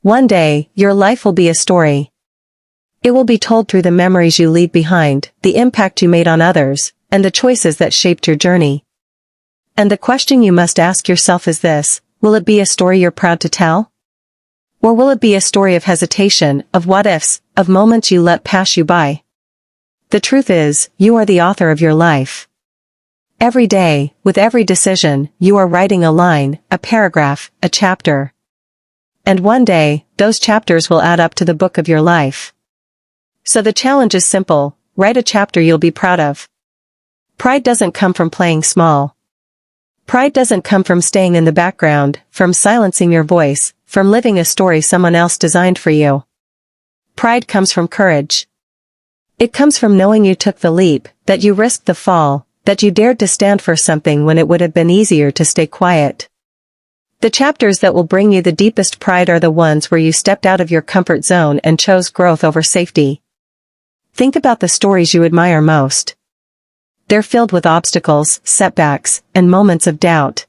One day, your life will be a story. It will be told through the memories you leave behind, the impact you made on others, and the choices that shaped your journey. And the question you must ask yourself is this: will it be a story you're proud to tell? Or will it be a story of hesitation, of what-ifs, of moments you let pass you by? The truth is, you are the author of your life. Every day, with every decision, you are writing a line, a paragraph, a chapter. And one day, those chapters will add up to the book of your life. So the challenge is simple: write a chapter you'll be proud of. Pride doesn't come from playing small. Pride doesn't come from staying in the background, from silencing your voice, from living a story someone else designed for you. Pride comes from courage. It comes from knowing you took the leap, that you risked the fall, that you dared to stand for something when it would have been easier to stay quiet. The chapters that will bring you the deepest pride are the ones where you stepped out of your comfort zone and chose growth over safety. Think about the stories you admire most. They're filled with obstacles, setbacks, and moments of doubt.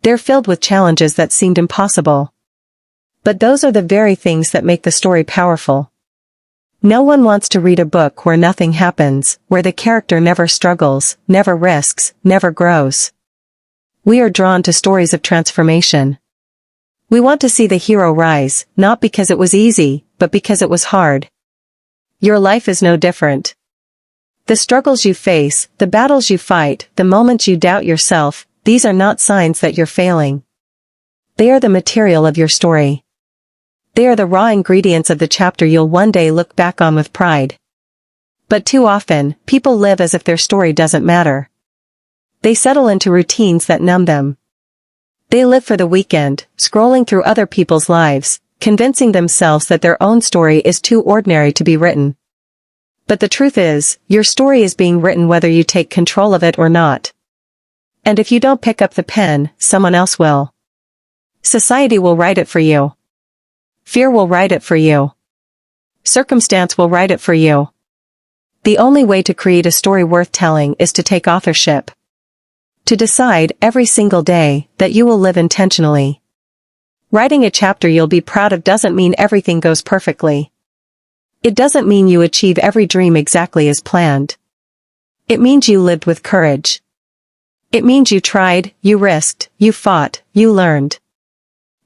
They're filled with challenges that seemed impossible. But those are the very things that make the story powerful. No one wants to read a book where nothing happens, where the character never struggles, never risks, never grows. We are drawn to stories of transformation. We want to see the hero rise, not because it was easy, but because it was hard. Your life is no different. The struggles you face, the battles you fight, the moments you doubt yourself, these are not signs that you're failing. They are the material of your story. They are the raw ingredients of the chapter you'll one day look back on with pride. But too often, people live as if their story doesn't matter. They settle into routines that numb them. They live for the weekend, scrolling through other people's lives, convincing themselves that their own story is too ordinary to be written. But the truth is, your story is being written whether you take control of it or not. And if you don't pick up the pen, someone else will. Society will write it for you. Fear will write it for you. Circumstance will write it for you. The only way to create a story worth telling is to take authorship. To decide every single day that you will live intentionally. Writing a chapter you'll be proud of doesn't mean everything goes perfectly. It doesn't mean you achieve every dream exactly as planned. It means you lived with courage. It means you tried, you risked, you fought, you learned.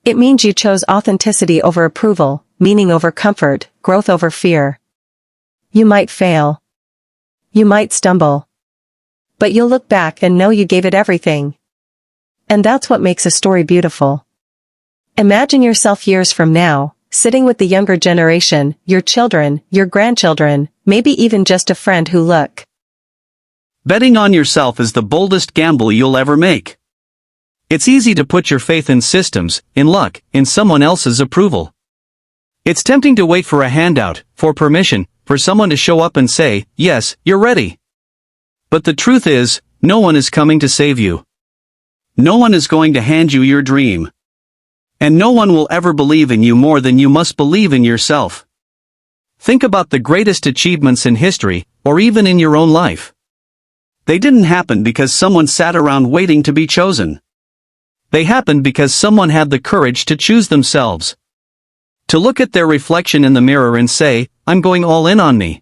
It means you chose authenticity over approval, meaning over comfort, growth over fear. You might fail. You might stumble. But you'll look back and know you gave it everything. And that's what makes a story beautiful. Imagine yourself years from now, sitting with the younger generation, your children, your grandchildren, maybe even just a friend who look. Betting on yourself is the boldest gamble you'll ever make. It's easy to put your faith in systems, in luck, in someone else's approval. It's tempting to wait for a handout, for permission, for someone to show up and say, yes, you're ready. But the truth is, no one is coming to save you. No one is going to hand you your dream. And no one will ever believe in you more than you must believe in yourself. Think about the greatest achievements in history, or even in your own life. They didn't happen because someone sat around waiting to be chosen. They happened because someone had the courage to choose themselves. To look at their reflection in the mirror and say, I'm going all in on me.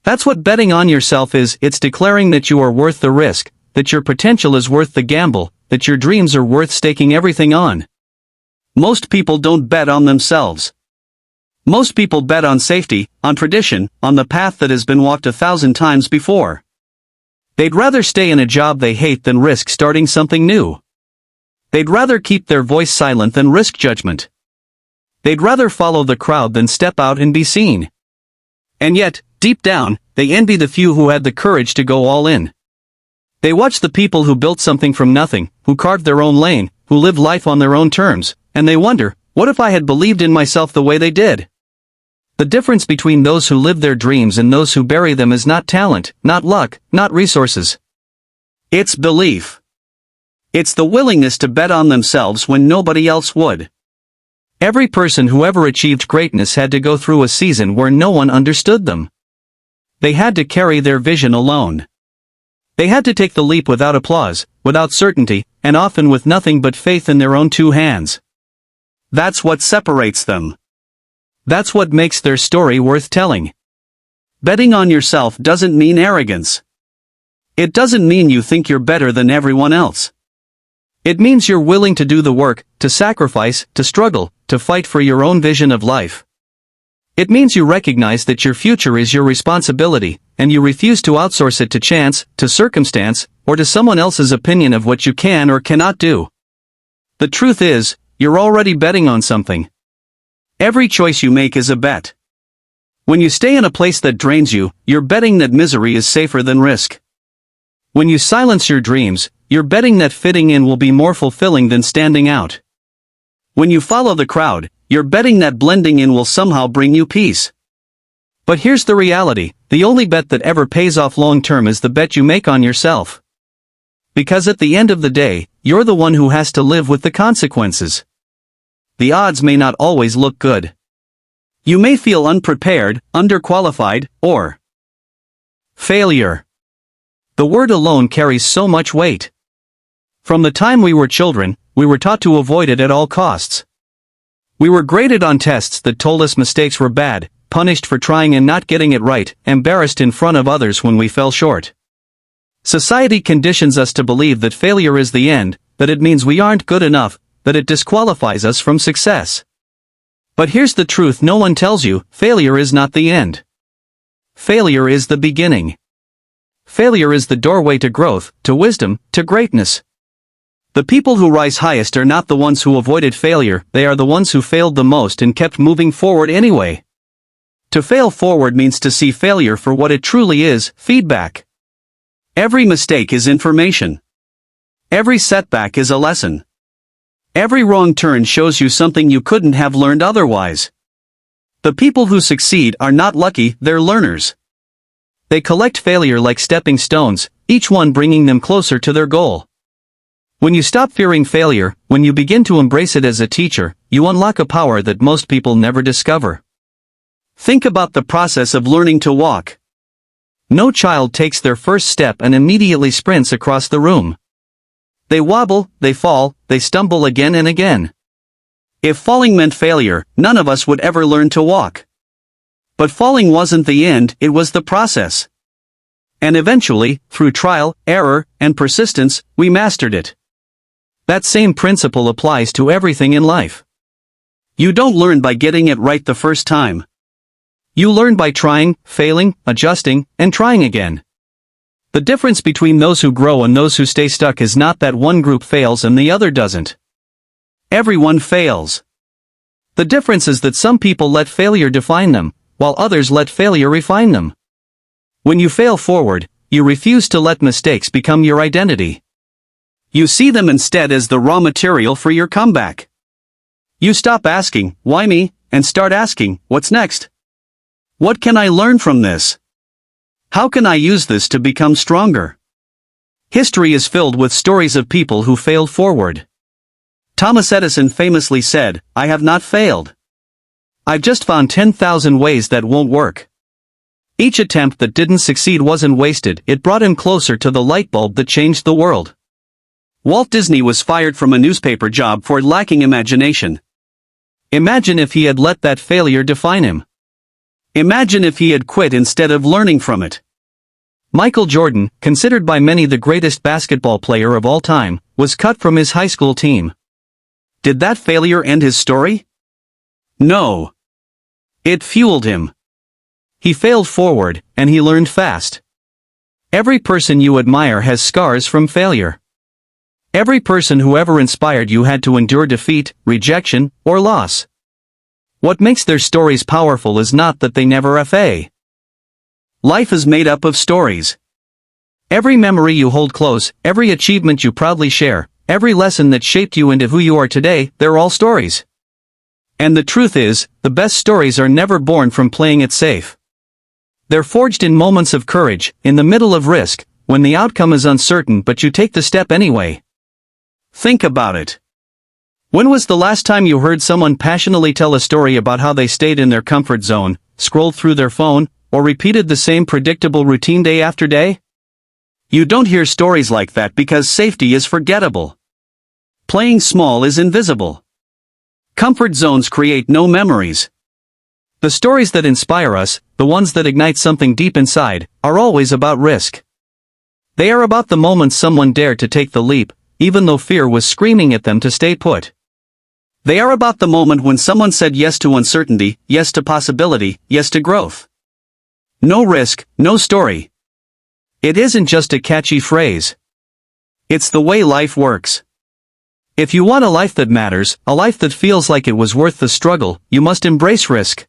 That's what betting on yourself is. It's declaring that you are worth the risk, that your potential is worth the gamble, that your dreams are worth staking everything on. Most people don't bet on themselves. Most people bet on safety, on tradition, on the path that has been walked 1,000 times before. They'd rather stay in a job they hate than risk starting something new. They'd rather keep their voice silent than risk judgment. They'd rather follow the crowd than step out and be seen. And yet, deep down, they envy the few who had the courage to go all in. They watch the people who built something from nothing, who carved their own lane, who lived life on their own terms, and they wonder, what if I had believed in myself the way they did? The difference between those who live their dreams and those who bury them is not talent, not luck, not resources. It's belief. It's the willingness to bet on themselves when nobody else would. Every person who ever achieved greatness had to go through a season where no one understood them. They had to carry their vision alone. They had to take the leap without applause, without certainty, and often with nothing but faith in their own two hands. That's what separates them. That's what makes their story worth telling. Betting on yourself doesn't mean arrogance. It doesn't mean you think you're better than everyone else. It means you're willing to do the work, to sacrifice, to struggle, to fight for your own vision of life. It means you recognize that your future is your responsibility, and you refuse to outsource it to chance, to circumstance, or to someone else's opinion of what you can or cannot do. The truth is, you're already betting on something. Every choice you make is a bet. When you stay in a place that drains you, you're betting that misery is safer than risk. When you silence your dreams, you're betting that fitting in will be more fulfilling than standing out. When you follow the crowd, you're betting that blending in will somehow bring you peace. But here's the reality, the only bet that ever pays off long-term is the bet you make on yourself. Because at the end of the day, you're the one who has to live with the consequences. The odds may not always look good. You may feel unprepared, underqualified, or failure. The word alone carries so much weight. From the time we were children, we were taught to avoid it at all costs. We were graded on tests that told us mistakes were bad, punished for trying and not getting it right, embarrassed in front of others when we fell short. Society conditions us to believe that failure is the end, that it means we aren't good enough, that it disqualifies us from success. But here's the truth no one tells you, failure is not the end. Failure is the beginning. Failure is the doorway to growth, to wisdom, to greatness. The people who rise highest are not the ones who avoided failure, they are the ones who failed the most and kept moving forward anyway. To fail forward means to see failure for what it truly is, feedback. Every mistake is information. Every setback is a lesson. Every wrong turn shows you something you couldn't have learned otherwise. The people who succeed are not lucky, they're learners. They collect failure like stepping stones, each one bringing them closer to their goal. When you stop fearing failure, when you begin to embrace it as a teacher, you unlock a power that most people never discover. Think about the process of learning to walk. No child takes their first step and immediately sprints across the room. They wobble, they fall, they stumble again and again. If falling meant failure, none of us would ever learn to walk. But falling wasn't the end, it was the process. And eventually, through trial, error, and persistence, we mastered it. That same principle applies to everything in life. You don't learn by getting it right the first time. You learn by trying, failing, adjusting, and trying again. The difference between those who grow and those who stay stuck is not that one group fails and the other doesn't. Everyone fails. The difference is that some people let failure define them, while others let failure refine them. When you fail forward, you refuse to let mistakes become your identity. You see them instead as the raw material for your comeback. You stop asking, why me, and start asking, what's next? What can I learn from this? How can I use this to become stronger? History is filled with stories of people who failed forward. Thomas Edison famously said, "I have not failed. I've just found 10,000 ways that won't work." Each attempt that didn't succeed wasn't wasted, it brought him closer to the light bulb that changed the world. Walt Disney was fired from a newspaper job for lacking imagination. Imagine if he had let that failure define him. Imagine if he had quit instead of learning from it. Michael Jordan, considered by many the greatest basketball player of all time, was cut from his high school team. Did that failure end his story? No. It fueled him. He failed forward, and he learned fast. Every person you admire has scars from failure. Every person who ever inspired you had to endure defeat, rejection, or loss. What makes their stories powerful is not that they never fail. Life is made up of stories. Every memory you hold close, every achievement you proudly share, every lesson that shaped you into who you are today, they're all stories. And the truth is, the best stories are never born from playing it safe. They're forged in moments of courage, in the middle of risk, when the outcome is uncertain but you take the step anyway. Think about it. When was the last time you heard someone passionately tell a story about how they stayed in their comfort zone, scrolled through their phone, or repeated the same predictable routine day after day? You don't hear stories like that because safety is forgettable. Playing small is invisible. Comfort zones create no memories. The stories that inspire us, the ones that ignite something deep inside, are always about risk. They are about the moments someone dared to take the leap, even though fear was screaming at them to stay put. They are about the moment when someone said yes to uncertainty, yes to possibility, yes to growth. No risk, no story. It isn't just a catchy phrase. It's the way life works. If you want a life that matters, a life that feels like it was worth the struggle, you must embrace risk.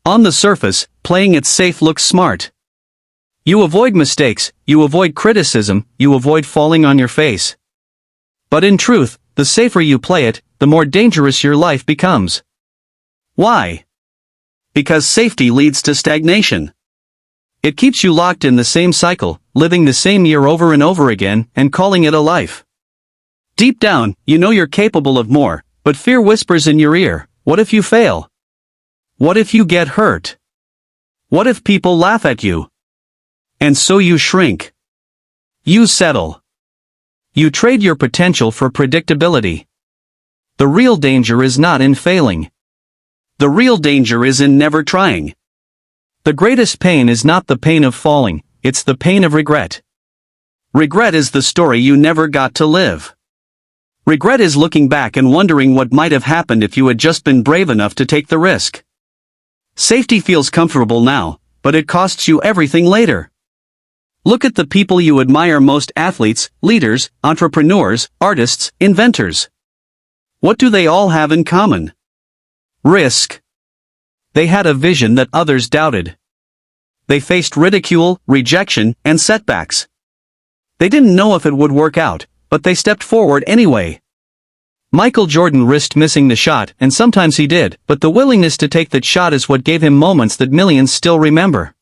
On the surface, playing it safe looks smart. You avoid mistakes, you avoid criticism, you avoid falling on your face. But in truth, the safer you play it, the more dangerous your life becomes. Why? Because safety leads to stagnation. It keeps you locked in the same cycle, living the same year over and over again, and calling it a life. Deep down, you know you're capable of more, but fear whispers in your ear, what if you fail? What if you get hurt? What if people laugh at you? And so you shrink. You settle. You trade your potential for predictability. The real danger is not in failing. The real danger is in never trying. The greatest pain is not the pain of falling, it's the pain of regret. Regret is the story you never got to live. Regret is looking back and wondering what might have happened if you had just been brave enough to take the risk. Safety feels comfortable now, but it costs you everything later. Look at the people you admire most: athletes, leaders, entrepreneurs, artists, inventors. What do they all have in common? Risk. They had a vision that others doubted. They faced ridicule, rejection, and setbacks. They didn't know if it would work out, but they stepped forward anyway. Michael Jordan risked missing the shot, and sometimes he did, but the willingness to take that shot is what gave him moments that millions still remember.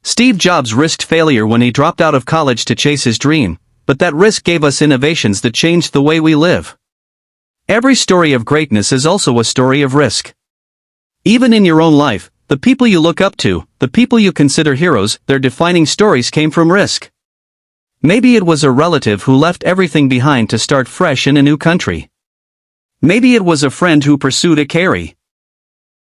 Steve Jobs risked failure when he dropped out of college to chase his dream, but that risk gave us innovations that changed the way we live. Every story of greatness is also a story of risk. Even in your own life, the people you look up to, the people you consider heroes, their defining stories came from risk. Maybe it was a relative who left everything behind to start fresh in a new country. Maybe it was a friend who pursued a career.